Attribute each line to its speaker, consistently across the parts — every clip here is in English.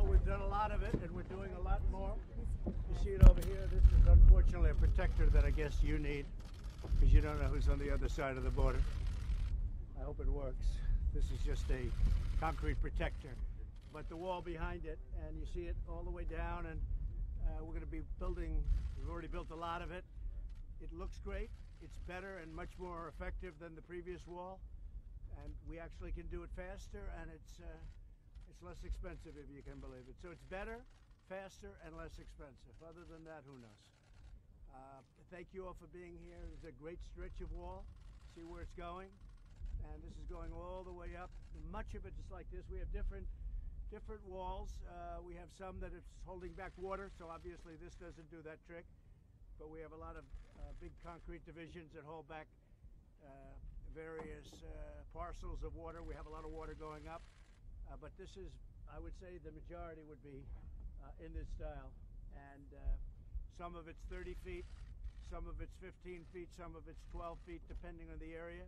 Speaker 1: wall. We've done a lot of it, and we're doing a lot more. You see it over here. This is unfortunately a protector that I guess you need, because you don't know who's on the other side of the border. I hope it works. This is just a concrete protector, but the wall behind it, and you see it all the way down, and we're going to be building, we've already built a lot of it. It looks great. It's better and much more effective than the previous wall, and we actually can do it faster, and it's less expensive, if you can believe it. So it's better, faster, and less expensive. Other than that, who knows? Thank you all for being here. It's a great stretch of wall. See where it's going? And this is going all the way up. Much of it is like this. We have different walls. We have some that is holding back water, so obviously this doesn't do that trick. But we have a lot of big concrete divisions that hold back various parcels of water. We have a lot of water going up. But this is, I would say, the majority would be in this style. And some of it's 30 feet, some of it's 15 feet, some of it's 12 feet, depending on the area.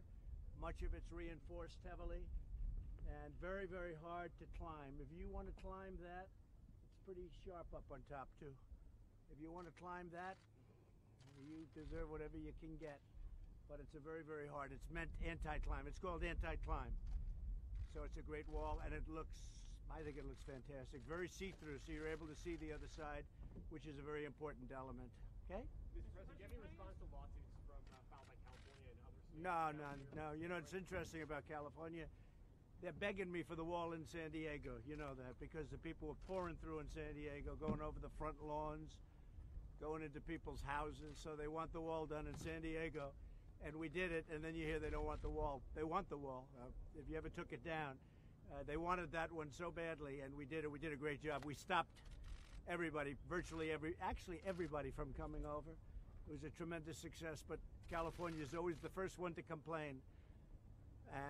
Speaker 1: Much of it's reinforced heavily and very, very hard to climb. If you want to climb that, it's pretty sharp up on top too. If you want to climb that, you deserve whatever you can get. But it's a very, very hard. It's meant anti-climb. It's called anti-climb. So it's a great wall, and it looks, I think it looks fantastic. Very see-through, so you're able to see the other side, which is a very important element. Okay?
Speaker 2: Mr. President, do you have any response to lawsuits from filed by California and other states?
Speaker 1: No. You know, it's interesting about California. They're begging me for the wall in San Diego. You know that, because the people were pouring through in San Diego, going over the front lawns, going into people's houses. So they want the wall done in San Diego. And we did it, and then you hear they don't want the wall. They want the wall. If you ever took it down, they wanted that one so badly, and we did it. We did a great job. We stopped everybody, actually everybody from coming over. It was a tremendous success, but California is always the first one to complain.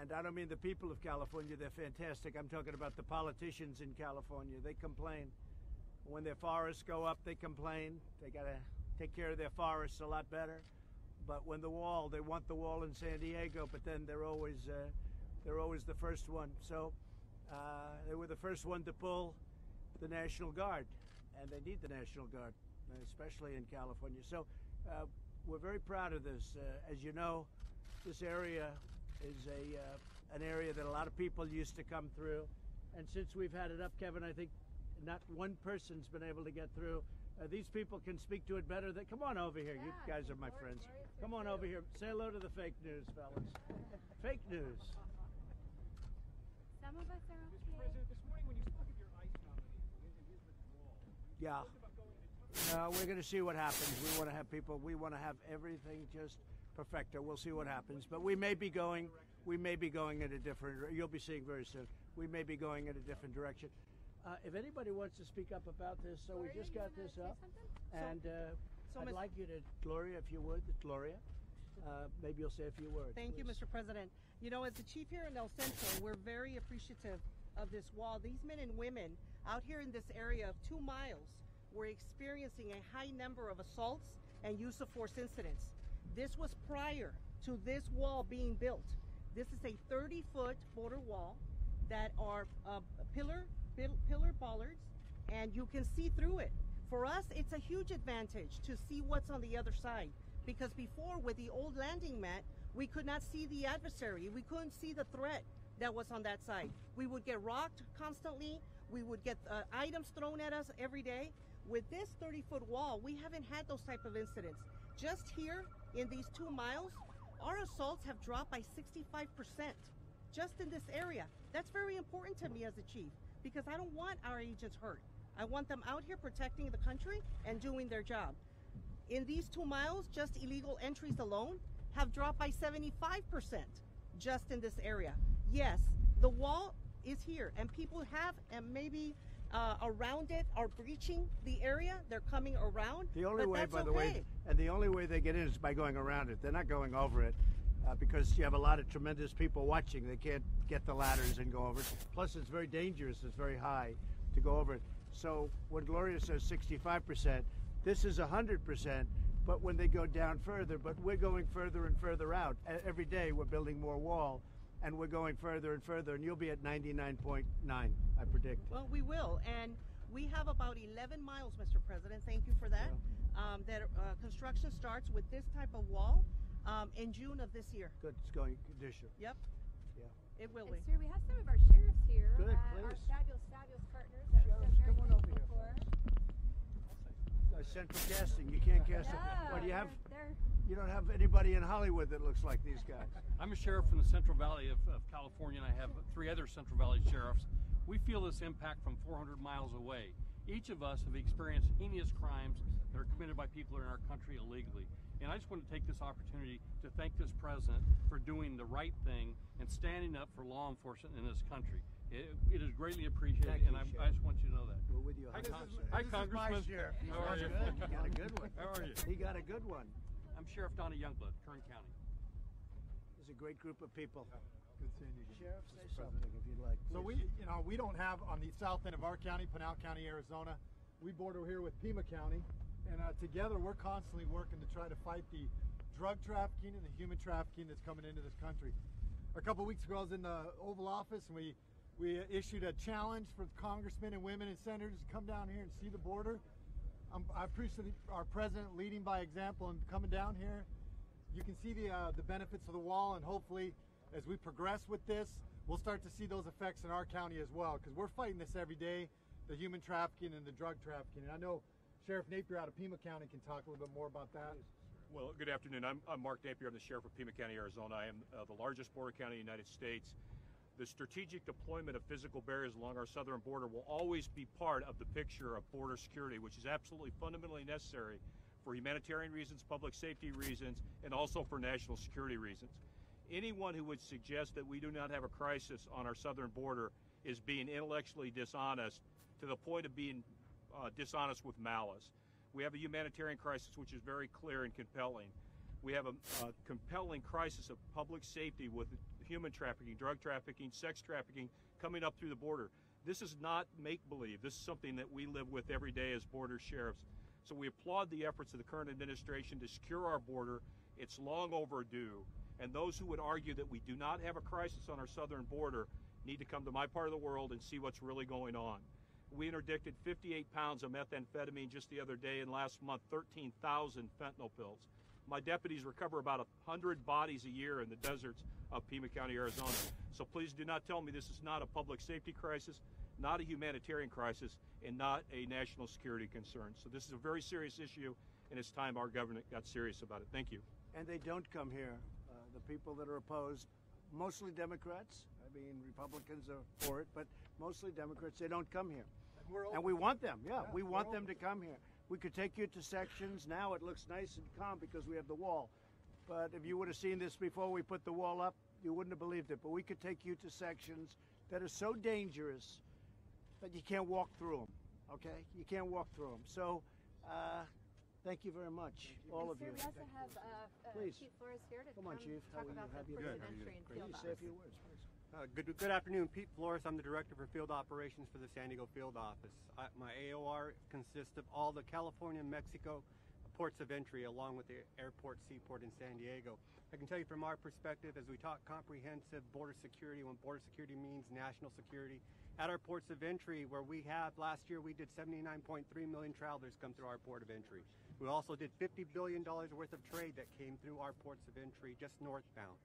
Speaker 1: And I don't mean the people of California, they're fantastic. I'm talking about the politicians in California. They complain. When their forests go up, they complain. They gotta take care of their forests a lot better. But when the wall, they want the wall in San Diego, but then they're always the first one. So they were the first one to pull the National Guard, and they need the National Guard, especially in California. So we're very proud of this. As you know, this area is an area that a lot of people used to come through, and since we've had it up, Kevin, I think not one person's been able to get through. These people can speak to it better. Come on over here. You guys are my friends. Come on over here. Say hello to the fake news, fellas. Fake news.
Speaker 3: Some of us are okay.
Speaker 2: Mr. President, this morning when you spoke of your ICE nominee, Elizabeth Wall,
Speaker 1: Yeah.
Speaker 2: about going to
Speaker 1: We're going to see what happens. We want to have people. We want to have everything just perfecto. We'll see what happens. But we may be going. We may be going in a different. You'll be seeing very soon. We may be going in a different direction. If anybody wants to speak up about this, so we just got this up, and I'd like you to, Gloria, if you would, Gloria, maybe you'll say a few words.
Speaker 4: Thank you,
Speaker 1: please.
Speaker 4: Mr. President. You know, as the chief here in El Centro, we're very appreciative of this wall. These men and women out here in this area of 2 miles were experiencing a high number of assaults and use of force incidents. This was prior to this wall being built. This is a 30-foot border wall that are pillar bollards, and you can see through it. For us, it's a huge advantage to see what's on the other side, because before, with the old landing mat, we could not see the adversary. We couldn't see the threat that was on that side. We would get rocked constantly. We would get items thrown at us every day. With this 30-foot wall, we haven't had those type of incidents. Just here in these 2 miles, our assaults have dropped by 65%, just in this area. That's very important to me as a chief, because I don't want our agents hurt. I want them out here protecting the country and doing their job. In these 2 miles, just illegal entries alone have dropped by 75% just in this area. Yes, the wall is here, and people have, and maybe around it are breaching the area. They're coming around.
Speaker 1: The only
Speaker 4: but
Speaker 1: way,
Speaker 4: that's
Speaker 1: by the
Speaker 4: okay.
Speaker 1: way, and the only way they get in is by going around it. They're not going over it. Because you have a lot of tremendous people watching. They can't get the ladders and go over it. Plus, it's very dangerous. It's very high to go over it. So when Gloria says 65%, this is 100%, but when they go down further, but we're going further and further out. Every day we're building more wall, and we're going further and further, and you'll be at 99.9, I predict.
Speaker 4: Well, we will, and We have about 11 miles, Mr. President. Thank you for that. Construction starts with this type of wall in June of this year.
Speaker 1: Good, it's going condition.
Speaker 4: Yep.
Speaker 1: Yeah.
Speaker 4: It will
Speaker 3: And
Speaker 4: be.
Speaker 3: sir, we have some of our sheriffs here.
Speaker 1: Good,
Speaker 3: Our
Speaker 1: please.
Speaker 3: fabulous partners that we're
Speaker 1: Sheriffs,
Speaker 3: so very
Speaker 1: come on over
Speaker 3: thankful
Speaker 1: here.
Speaker 3: for.
Speaker 1: Central casting, you can't cast it. What do you have? You don't have anybody in Hollywood that looks like these guys.
Speaker 5: I'm a sheriff from the Central Valley of California, and I have 3 other Central Valley sheriffs. We feel this impact from 400 miles away. Each of us have experienced heinous crimes that are committed by people in our country illegally. And I just want to take this opportunity to thank this president for doing the right thing and standing up for law enforcement in this country. It is greatly appreciated,
Speaker 1: Thank you,
Speaker 5: and I
Speaker 1: Sheriff.
Speaker 5: just want you to know that.
Speaker 1: We're with you.
Speaker 5: Hi,
Speaker 1: This is
Speaker 5: Congressman.
Speaker 1: my sheriff.
Speaker 5: How are you?
Speaker 1: Good. You got a good one.
Speaker 5: How are you?
Speaker 1: He got a good one.
Speaker 5: I'm Sheriff Donnie Youngblood, Kern County.
Speaker 1: There's a great group of people.
Speaker 6: Good seeing you again.
Speaker 1: Sheriff, say
Speaker 6: Mr.
Speaker 1: something
Speaker 6: President.
Speaker 1: if you'd like.
Speaker 6: So
Speaker 1: please.
Speaker 6: we don't have on the south end of our county, Pinal County, Arizona. We border here with Pima County, and together we're constantly working to try to fight the drug trafficking and the human trafficking that's coming into this country. A couple weeks ago, I was in the Oval Office, and we issued a challenge for congressmen and women and senators to come down here and see the border. I appreciate our president leading by example and coming down here. You can see the benefits of the wall, and hopefully, as we progress with this, we'll start to see those effects in our county as well, because we're fighting this every day, the human trafficking and the drug trafficking. And I know Sheriff Napier out of Pima County can talk a little bit more about that.
Speaker 7: Well, good afternoon. I'm Mark Napier. I'm the Sheriff of Pima County, Arizona. I am the largest border county in the United States. The strategic deployment of physical barriers along our southern border will always be part of the picture of border security, which is absolutely fundamentally necessary for humanitarian reasons, public safety reasons, and also for national security reasons. Anyone who would suggest that we do not have a crisis on our southern border is being intellectually dishonest to the point of being dishonest with malice. We have a humanitarian crisis which is very clear and compelling. We have a compelling crisis of public safety with human trafficking, drug trafficking, sex trafficking coming up through the border. This is not make-believe. This is something that we live with every day as border sheriffs. So we applaud the efforts of the current administration to secure our border. It's long overdue. And those who would argue that we do not have a crisis on our southern border need to come to my part of the world and see what's really going on. We interdicted 58 pounds of methamphetamine just the other day, and last month 13,000 fentanyl pills. My deputies recover about 100 bodies a year in the deserts of Pima County, Arizona. So please do not tell me this is not a public safety crisis, not a humanitarian crisis, and not a national security concern. So this is a very serious issue, and it's time our government got serious about it. Thank you.
Speaker 1: And they don't come here. The people that are opposed, mostly Democrats. I mean, Republicans are for it, but mostly Democrats. They don't come here. And we want them. Yeah, we want them to come here. We could take you to sections. Now it looks nice and calm because we have the wall. But if you would have seen this before we put the wall up, you wouldn't have believed it. But we could take you to sections that are so dangerous that you can't walk through them. Okay? You can't walk through them. So, thank you very much, all of
Speaker 3: Sir,
Speaker 1: you.
Speaker 3: we also have
Speaker 1: Please.
Speaker 3: Chief Flores here to
Speaker 1: Come on, Chief. How
Speaker 3: talk
Speaker 1: are you?
Speaker 3: about
Speaker 1: Have
Speaker 3: the
Speaker 1: you
Speaker 3: ports
Speaker 1: been?
Speaker 3: of entry and
Speaker 1: Please
Speaker 3: field
Speaker 1: say a
Speaker 3: office.
Speaker 1: few words, please.
Speaker 8: Good afternoon, Pete Flores. I'm the Director for Field Operations for the San Diego Field Office. My AOR consists of all the California and Mexico ports of entry along with the airport, seaport in San Diego. I can tell you from our perspective, as we talk comprehensive border security, when border security means national security, at our ports of entry where we have, last year we did 79.3 million travelers come through our port of entry. We also did $50 billion worth of trade that came through our ports of entry just northbound.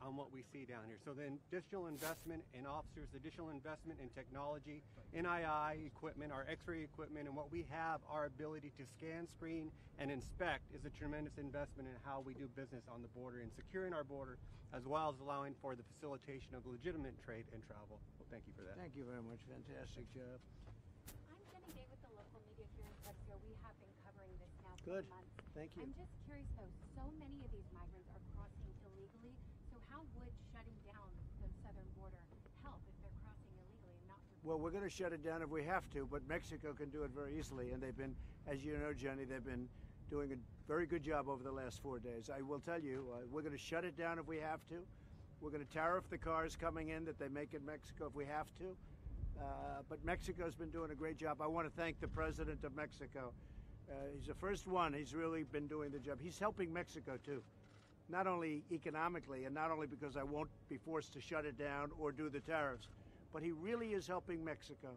Speaker 8: On what we see down here. So the additional investment in officers, additional investment in technology, NII equipment, our x-ray equipment, and what we have, our ability to scan, screen, and inspect is a tremendous investment in how we do business on the border and securing our border, as well as allowing for the facilitation of legitimate trade and travel. Well, thank you for that.
Speaker 1: Thank you very much. Fantastic job.
Speaker 3: I'm Jenny Day with the local media here in Pueblo. We have been covering this now
Speaker 1: Good.
Speaker 3: for months.
Speaker 1: Thank you.
Speaker 3: I'm just curious though, so many of these migrants are crossing illegally. So how would shutting down the southern border help if they're crossing illegally and not for
Speaker 1: Well, we're going to shut it down if we have to, but Mexico can do it very easily. And they've been, as you know, Jenny, they've been doing a very good job over the last 4 days. I will tell you, we're going to shut it down if we have to. We're going to tariff the cars coming in that they make in Mexico if we have to. But Mexico's been doing a great job. I want to thank the president of Mexico. He's the first one. He's really been doing the job. He's helping Mexico, too. Not only economically and not only because I won't be forced to shut it down or do the tariffs, but he really is helping Mexico.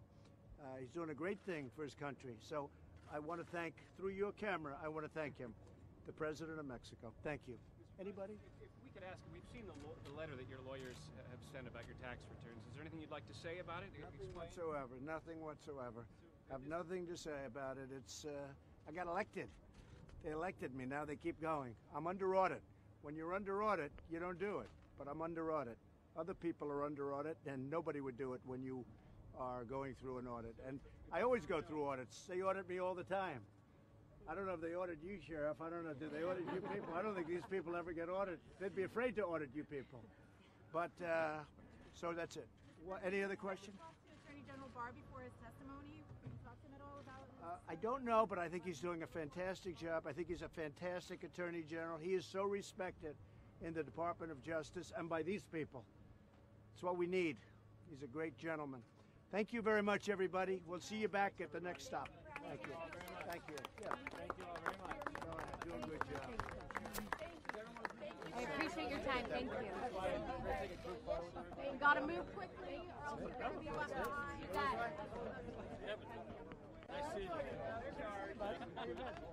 Speaker 1: He's doing a great thing for his country. So I want to thank, through your camera, I want to thank him, the President of Mexico. Thank you. Anybody?
Speaker 2: If we could ask, we've seen the letter that your lawyers have sent about your tax returns. Is there anything you'd like to say about it?
Speaker 1: Nothing whatsoever. Nothing whatsoever. I have nothing to say about it. It's I got elected. They elected me. Now they keep going. I'm under audit. When you're under audit, you don't do it. But I'm under audit. Other people are under audit, and nobody would do it when you are going through an audit. And I always go through audits. They audit me all the time. I don't know if they audit you, Sheriff. I don't know. Do they audit you people? I don't think these people ever get audited. They'd be afraid to audit you people. But, so that's it. Any other question?
Speaker 9: Talk to Attorney General Barr before his testimony. Can you talk to him at all about
Speaker 1: I don't know, but I think he's doing a fantastic job. I think he's a fantastic Attorney General. He is so respected in the Department of Justice and by these people. It's what we need. He's a great gentleman. Thank you very much, everybody. We'll see you back at the next stop. Thank you. Thank you. Yeah.
Speaker 2: Thank you all very much.
Speaker 1: Go ahead. Do a good job.
Speaker 3: I appreciate your time. Thank you.
Speaker 9: You gotta move quickly or else you're gonna be left behind.
Speaker 3: You got it.
Speaker 5: Nice seeing you.